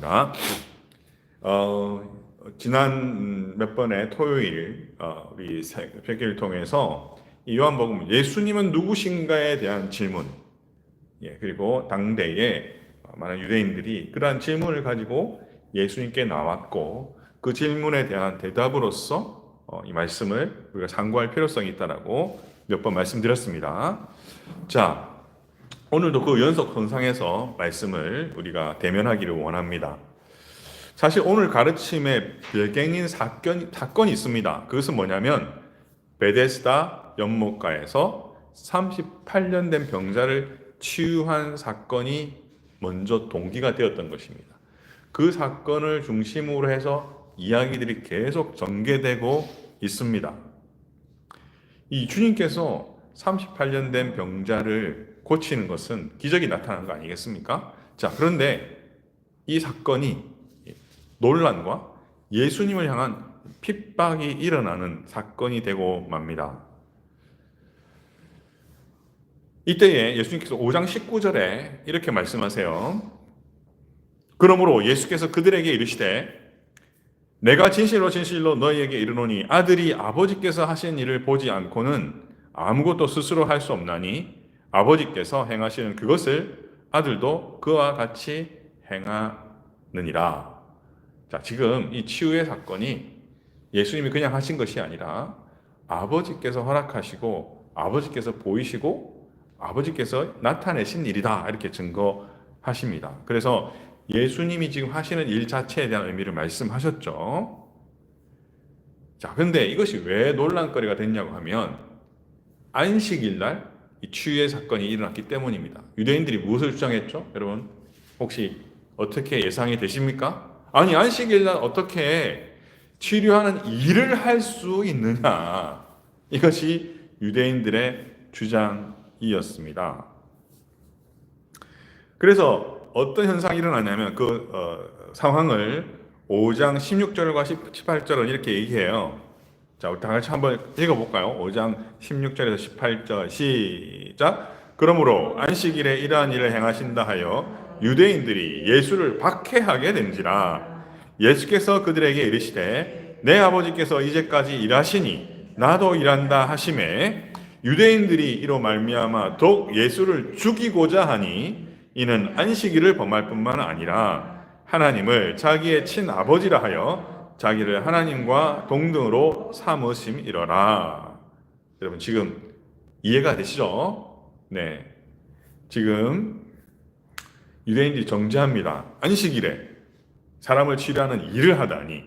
가 지난 몇 번의 토요일 우리 회개를 통해서 이 요한복음 예수님은 누구신가에 대한 질문, 그리고 당대에 많은 유대인들이 그러한 질문을 가지고 예수님께 나왔고 그 질문에 대한 대답으로서 이 말씀을 우리가 상고할 필요성이 있다라고 몇 번 말씀드렸습니다. 자, 오늘도 그 연속 현상에서 말씀을 우리가 대면하기를 원합니다. 사실 오늘 가르침의 배경인 사건이 있습니다. 그것은 뭐냐면 베데스다 연못가에서 38년 된 병자를 치유한 사건이 먼저 동기가 되었던 것입니다. 그 사건을 중심으로 해서 이야기들이 계속 전개되고 있습니다. 이 주님께서 38년 된 병자를 고치는 것은 기적이 나타난 거 아니겠습니까? 자, 그런데 이 사건이 논란과 예수님을 향한 핍박이 일어나는 사건이 되고 맙니다. 이때에 예수님께서 5장 19절에 이렇게 말씀하세요. 그러므로 예수께서 그들에게 이르시되 내가 진실로 진실로 너희에게 이르노니 아들이 아버지께서 하신 일을 보지 않고는 아무것도 스스로 할 수 없나니 아버지께서 행하시는 그것을 아들도 그와 같이 행하느니라. 자, 지금 이 치유의 사건이 예수님이 그냥 하신 것이 아니라 아버지께서 허락하시고 아버지께서 보이시고 아버지께서 나타내신 일이다, 이렇게 증거하십니다. 그래서 예수님이 지금 하시는 일 자체에 대한 의미를 말씀하셨죠. 자, 근데 이것이 왜 논란거리가 됐냐고 하면 안식일 날 이 치유의 사건이 일어났기 때문입니다. 유대인들이 무엇을 주장했죠? 여러분 혹시 어떻게 예상이 되십니까? 아니, 안식일 날 어떻게 치료하는 일을 할 수 있느냐? 이것이 유대인들의 주장이었습니다. 그래서 어떤 현상이 일어나냐면 상황을 5장 16절과 18절은 이렇게 얘기해요. 자, 우리 다 같이 한번 읽어볼까요? 5장 16절에서 18절 시작. 그러므로 안식일에 이러한 일을 행하신다 하여 유대인들이 예수를 박해하게 된지라. 예수께서 그들에게 이르시되 내 아버지께서 이제까지 일하시니 나도 일한다 하시매 유대인들이 이로 말미암아 더욱 예수를 죽이고자 하니 이는 안식일을 범할 뿐만 아니라 하나님을 자기의 친아버지라 하여 자기를 하나님과 동등으로 삼으심이러라. 여러분 지금 이해가 되시죠? 네. 지금 유대인들이 정죄합니다. 안식일에 사람을 치료하는 일을 하다니.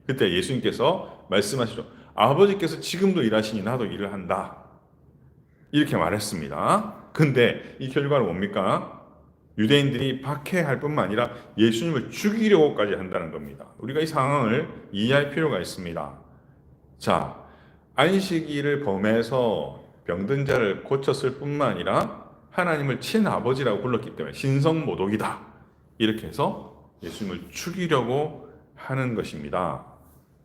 그때 예수님께서 말씀하시죠. 아버지께서 지금도 일하시니 나도 일을 한다, 이렇게 말했습니다. 근데 이 결과는 뭡니까? 유대인들이 박해할 뿐만 아니라 예수님을 죽이려고까지 한다는 겁니다. 우리가 이 상황을 이해할 필요가 있습니다. 자, 안식일을 범해서 병든 자를 고쳤을 뿐만 아니라 하나님을 친아버지라고 불렀기 때문에 신성모독이다, 이렇게 해서 예수님을 죽이려고 하는 것입니다.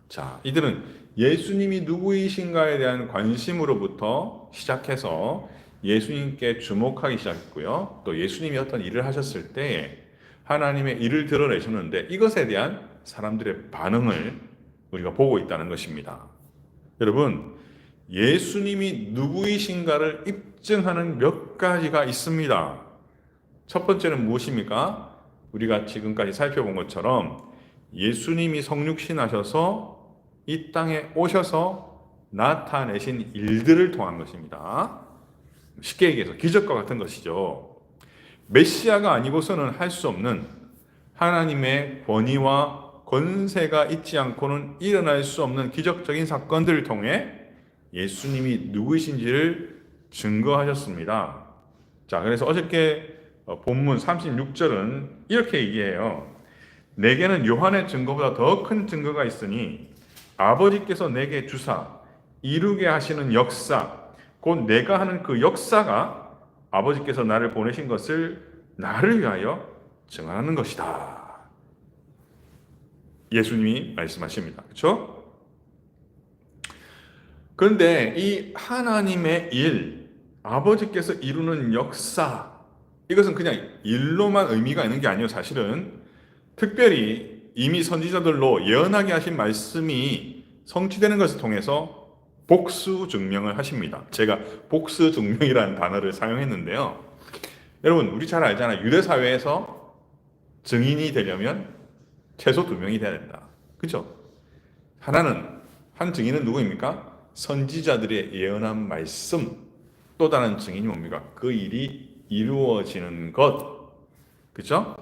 자, 이들은 예수님이 누구이신가에 대한 관심으로부터 시작해서 예수님께 주목하기 시작했고요. 또 예수님이 어떤 일을 하셨을 때 하나님의 일을 드러내셨는데 이것에 대한 사람들의 반응을 우리가 보고 있다는 것입니다. 여러분, 예수님이 누구이신가를 입증하는 몇 가지가 있습니다. 첫 번째는 무엇입니까? 우리가 지금까지 살펴본 것처럼 예수님이 성육신 하셔서 이 땅에 오셔서 나타내신 일들을 통한 것입니다. 쉽게 얘기해서 기적과 같은 것이죠. 메시아가 아니고서는 할 수 없는 하나님의 권위와 권세가 있지 않고는 일어날 수 없는 기적적인 사건들을 통해 예수님이 누구이신지를 증거하셨습니다. 자, 그래서 어저께 본문 36절은 이렇게 얘기해요. 내게는 요한의 증거보다 더 큰 증거가 있으니 아버지께서 내게 주사 이루게 하시는 역사, 곧 내가 하는 그 역사가 아버지께서 나를 보내신 것을 나를 위하여 증언하는 것이다. 예수님이 말씀하십니다. 그렇죠? 그런데 이 하나님의 일, 아버지께서 이루는 역사, 이것은 그냥 일로만 의미가 있는 게 아니에요. 사실은 특별히 이미 선지자들로 예언하게 하신 말씀이 성취되는 것을 통해서 복수 증명을 하십니다. 제가 복수 증명이라는 단어를 사용했는데요. 여러분, 우리 잘 알잖아요. 유대 사회에서 증인이 되려면 최소 2명이 돼야 된다. 그죠? 한 증인은 누구입니까? 선지자들의 예언한 말씀. 또 다른 증인이 뭡니까? 그 일이 이루어지는 것. 그죠?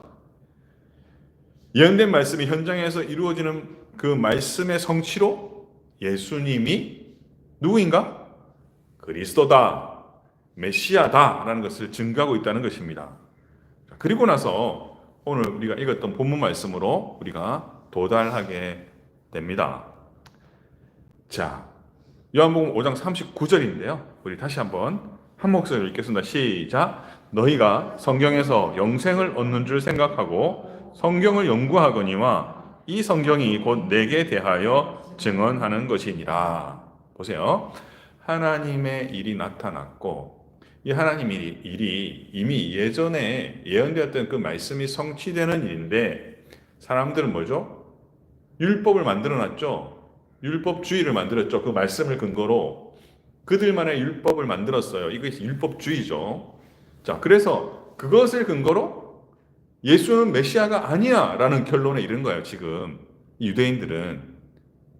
예언된 말씀이 현장에서 이루어지는 그 말씀의 성취로 예수님이 누구인가? 그리스도다, 메시아다 라는 것을 증거하고 있다는 것입니다. 그리고 나서 오늘 우리가 읽었던 본문 말씀으로 우리가 도달하게 됩니다. 자, 요한복음 5장 39절인데요. 우리 다시 한번 한 목소리로 읽겠습니다. 시작. 너희가 성경에서 영생을 얻는 줄 생각하고 성경을 연구하거니와 이 성경이 곧 내게 대하여 증언하는 것이니라. 보세요. 하나님의 일이 나타났고 이 하나님의 일이 이미 예전에 예언되었던 그 말씀이 성취되는 일인데 사람들은 뭐죠? 율법을 만들어놨죠. 율법주의를 만들었죠. 그 말씀을 근거로 그들만의 율법을 만들었어요. 이것이 율법주의죠. 자, 그래서 그것을 근거로 예수는 메시아가 아니야 라는 결론에 이른 거예요. 지금 이 유대인들은.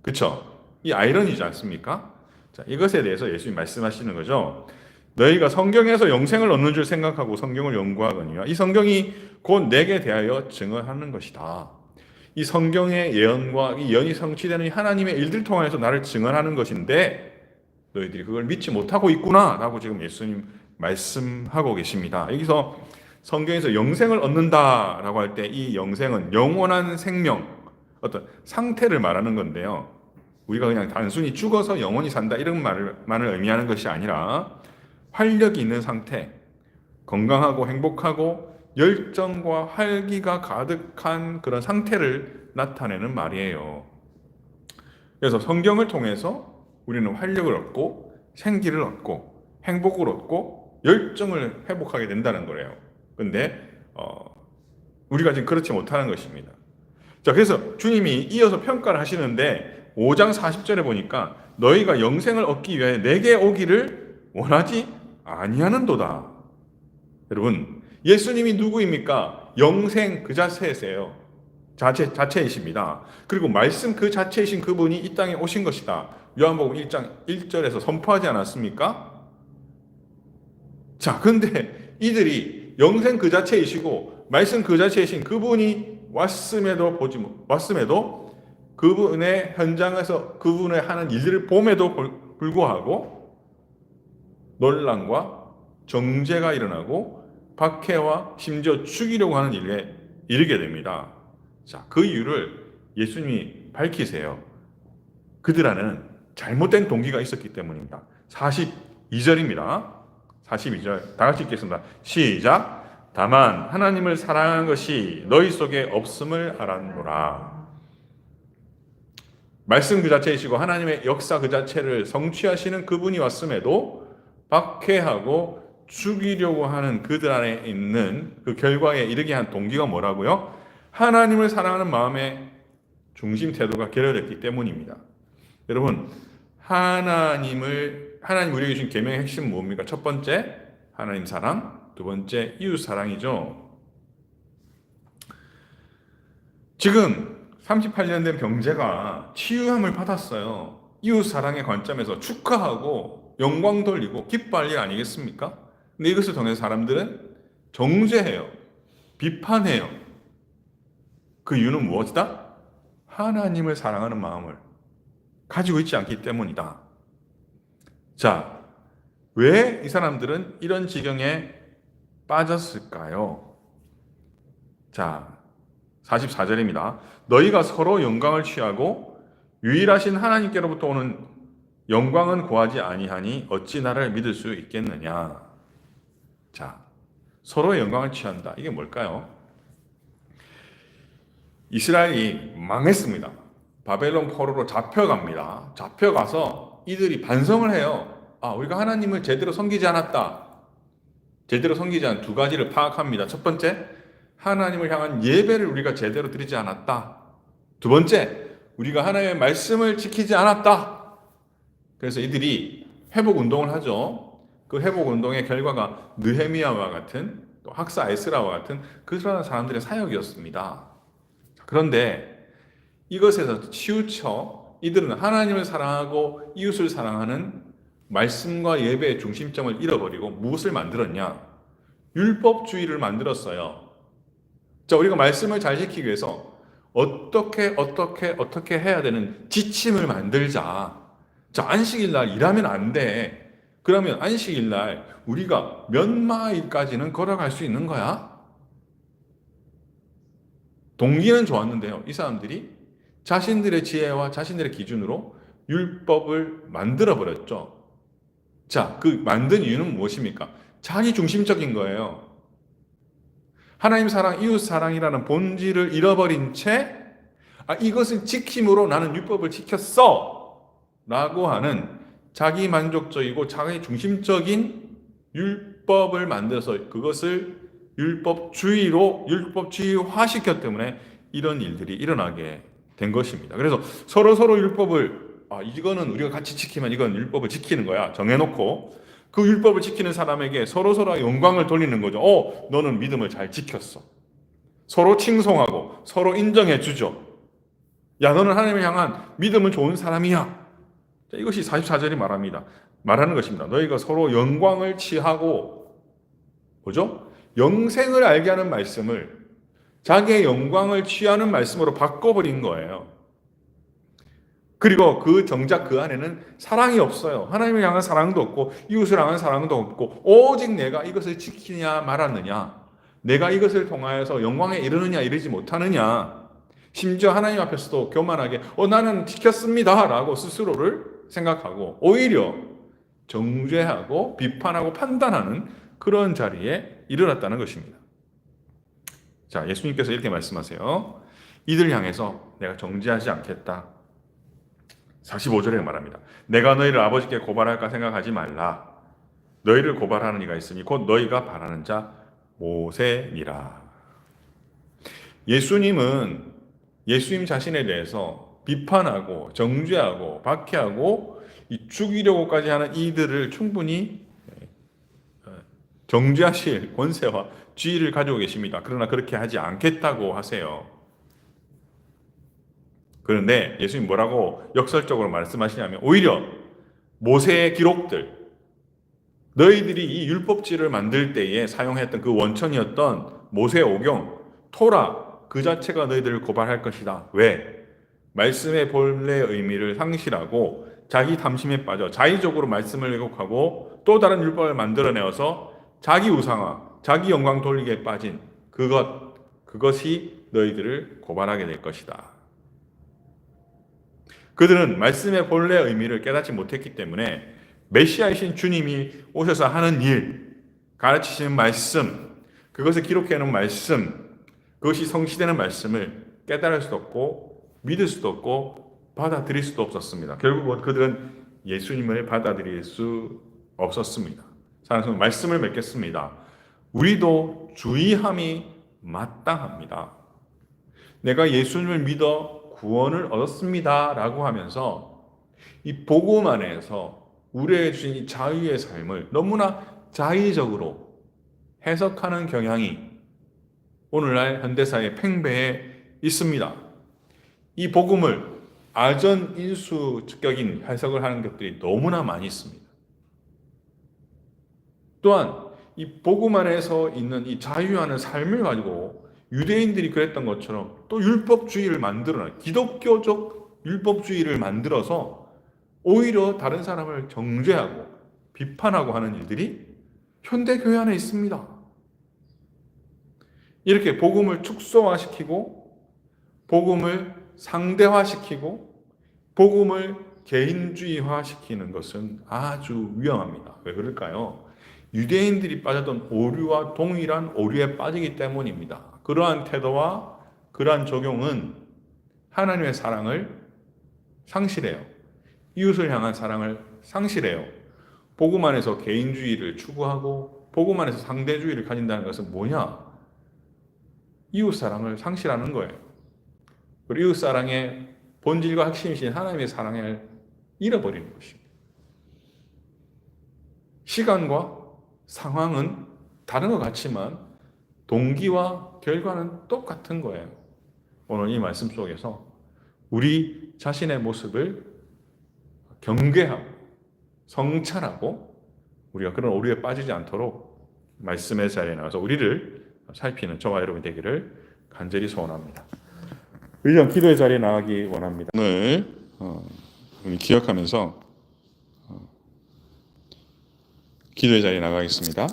그쵸? 이 아이러니지 않습니까? 자, 이것에 대해서 예수님이 말씀하시는 거죠. 너희가 성경에서 영생을 얻는 줄 생각하고 성경을 연구하거니와 이 성경이 곧 내게 대하여 증언하는 것이다. 이 성경의 예언과 이 예언이 성취되는 하나님의 일들 통해서 나를 증언하는 것인데 너희들이 그걸 믿지 못하고 있구나 라고 지금 예수님 말씀하고 계십니다. 여기서 성경에서 영생을 얻는다라고 할 때 이 영생은 영원한 생명, 어떤 상태를 말하는 건데요. 우리가 그냥 단순히 죽어서 영원히 산다 이런 말을 의미하는 것이 아니라 활력이 있는 상태, 건강하고 행복하고 열정과 활기가 가득한 그런 상태를 나타내는 말이에요. 그래서 성경을 통해서 우리는 활력을 얻고 생기를 얻고 행복을 얻고 열정을 회복하게 된다는 거예요. 근데 우리가 지금 그렇지 못하는 것입니다. 자, 그래서 주님이 이어서 평가를 하시는데 5장 40절에 보니까 너희가 영생을 얻기 위해 내게 오기를 원하지 아니하는도다. 여러분, 예수님이 누구입니까? 영생 그 자체이세요. 자체이십니다. 그리고 말씀 그 자체이신 그분이 이 땅에 오신 것이다. 요한복음 1장 1절에서 선포하지 않았습니까? 자, 근데 이들이 영생 그 자체이시고 말씀 그 자체이신 그분이 왔음에도 그분의 현장에서 그분의 하는 일들을 봄에도 불구하고 논란과 정죄가 일어나고 박해와 심지어 죽이려고 하는 일에 이르게 됩니다. 자, 그 이유를 예수님이 밝히세요. 그들 안에는 잘못된 동기가 있었기 때문입니다. 42절입니다. 42절 다 같이 읽겠습니다. 시작. 다만 하나님을 사랑한 것이 너희 속에 없음을 알았노라. 말씀 그 자체이시고 하나님의 역사 그 자체를 성취하시는 그분이 왔음에도 박해하고 죽이려고 하는 그들 안에 있는 그 결과에 이르게 한 동기가 뭐라고요? 하나님을 사랑하는 마음의 중심 태도가 결여됐기 때문입니다. 여러분, 하나님 우리에게 주신 계명의 핵심은 뭡니까? 첫 번째, 하나님 사랑. 두 번째, 이웃 사랑이죠. 지금 38년 된 병재가 치유함을 받았어요. 이웃 사랑의 관점에서 축하하고 영광 돌리고 기뻐할 일 아니겠습니까? 근데 이것을 통해서 사람들은 정죄해요. 비판해요. 그 이유는 무엇이다? 하나님을 사랑하는 마음을 가지고 있지 않기 때문이다. 자, 왜 이 사람들은 이런 지경에 빠졌을까요? 자, 44절입니다. 너희가 서로 영광을 취하고 유일하신 하나님께로부터 오는 영광은 구하지 아니하니 어찌 나를 믿을 수 있겠느냐. 자, 서로의 영광을 취한다. 이게 뭘까요? 이스라엘이 망했습니다. 바벨론 포로로 잡혀갑니다. 잡혀가서 이들이 반성을 해요. 우리가 하나님을 제대로 섬기지 않았다. 제대로 섬기지 않은 두 가지를 파악합니다. 첫 번째, 하나님을 향한 예배를 우리가 제대로 드리지 않았다. 두 번째, 우리가 하나님의 말씀을 지키지 않았다. 그래서 이들이 회복 운동을 하죠. 그 회복 운동의 결과가 느헤미야와 같은 또 학사 에스라와 같은 그런 사람들의 사역이었습니다. 그런데 이것에서 치우쳐 이들은 하나님을 사랑하고 이웃을 사랑하는 말씀과 예배의 중심점을 잃어버리고 무엇을 만들었냐? 율법주의를 만들었어요. 자, 우리가 말씀을 잘 지키기 위해서 어떻게 해야 되는 지침을 만들자. 자, 안식일 날 일하면 안 돼. 그러면 안식일 날 우리가 몇 마일까지는 걸어갈 수 있는 거야? 동기는 좋았는데요. 이 사람들이 자신들의 지혜와 자신들의 기준으로 율법을 만들어 버렸죠. 자, 그 만든 이유는 무엇입니까? 자기 중심적인 거예요. 하나님 사랑, 이웃 사랑이라는 본질을 잃어버린 채, 이것을 지킴으로 나는 율법을 지켰어! 라고 하는 자기 만족적이고 자기 중심적인 율법을 만들어서 그것을 율법주의화 시켰기 때문에 이런 일들이 일어나게 된 것입니다. 그래서 서로 율법을, 이거는 우리가 같이 지키면 이건 율법을 지키는 거야. 정해놓고 그 율법을 지키는 사람에게 서로 영광을 돌리는 거죠. 너는 믿음을 잘 지켰어. 서로 칭송하고 서로 인정해 주죠. 야, 너는 하나님을 향한 믿음은 좋은 사람이야. 자, 이것이 44절이 말하는 것입니다. 너희가 서로 영광을 취하고, 뭐죠? 영생을 알게 하는 말씀을 자기의 영광을 취하는 말씀으로 바꿔버린 거예요. 그리고 정작 그 안에는 사랑이 없어요. 하나님을 향한 사랑도 없고 이웃을 향한 사랑도 없고 오직 내가 이것을 지키냐 말았느냐, 내가 이것을 통하여서 영광에 이르느냐 이르지 못하느냐, 심지어 하나님 앞에서도 교만하게 나는 지켰습니다 라고 스스로를 생각하고 오히려 정죄하고 비판하고 판단하는 그런 자리에 이르렀다는 것입니다. 자, 예수님께서 이렇게 말씀하세요. 이들 향해서 내가 정죄하지 않겠다. 45절에 말합니다. 내가 너희를 아버지께 고발할까 생각하지 말라. 너희를 고발하는 이가 있으니 곧 너희가 바라는 자 모세니라. 예수님 자신에 대해서 비판하고 정죄하고 박해하고 죽이려고까지 하는 이들을 충분히 정죄하실 권세와 지위를 가지고 계십니다. 그러나 그렇게 하지 않겠다고 하세요. 그런데 예수님 뭐라고 역설적으로 말씀하시냐면 오히려 모세의 기록들, 너희들이 이 율법지를 만들 때에 사용했던 그 원천이었던 모세의 오경, 토라 그 자체가 너희들을 고발할 것이다. 왜? 말씀의 본래의 의미를 상실하고 자기 탐심에 빠져 자의적으로 말씀을 왜곡하고 또 다른 율법을 만들어내어서 자기 우상화, 자기 영광 돌리기에 빠진 그것이 너희들을 고발하게 될 것이다. 그들은 말씀의 본래 의미를 깨닫지 못했기 때문에 메시아이신 주님이 오셔서 하는 일, 가르치시는 말씀, 그것을 기록해 놓은 말씀, 그것이 성취되는 말씀을 깨달을 수도 없고 믿을 수도 없고 받아들일 수도 없었습니다. 결국은 그들은 예수님을 받아들일 수 없었습니다. 사랑하는 말씀을 맺겠습니다. 우리도 주의함이 마땅합니다. 내가 예수님을 믿어 구원을 얻었습니다 라고 하면서 이 복음 안에서 우리에게 주신 이 자유의 삶을 너무나 자의적으로 해석하는 경향이 오늘날 현대사의 팽배해 있습니다. 이 복음을 아전인수적인 해석을 하는 것들이 너무나 많이 있습니다. 또한 이 복음 안에서 있는 이 자유하는 삶을 가지고 유대인들이 그랬던 것처럼 또 율법주의를 기독교적 율법주의를 만들어서 오히려 다른 사람을 정죄하고 비판하고 하는 일들이 현대교회 안에 있습니다. 이렇게 복음을 축소화시키고 복음을 상대화시키고 복음을 개인주의화시키는 것은 아주 위험합니다. 왜 그럴까요? 유대인들이 빠졌던 오류와 동일한 오류에 빠지기 때문입니다. 그러한 태도와 그러한 적용은 하나님의 사랑을 상실해요. 이웃을 향한 사랑을 상실해요. 복음 안에서 개인주의를 추구하고 복음 안에서 상대주의를 가진다는 것은 뭐냐? 이웃 사랑을 상실하는 거예요. 그리고 이웃 사랑의 본질과 핵심이신 하나님의 사랑을 잃어버리는 것입니다. 시간과 상황은 다른 것 같지만 동기와 결과는 똑같은 거예요. 오늘 이 말씀 속에서 우리 자신의 모습을 경계하고 성찰하고 우리가 그런 오류에 빠지지 않도록 말씀의 자리에 나와서 우리를 살피는 저와 여러분이 되기를 간절히 소원합니다. 이런 기도의 자리에 나가기 원합니다. 오늘 기억하면서 기도의 자리에 나가겠습니다.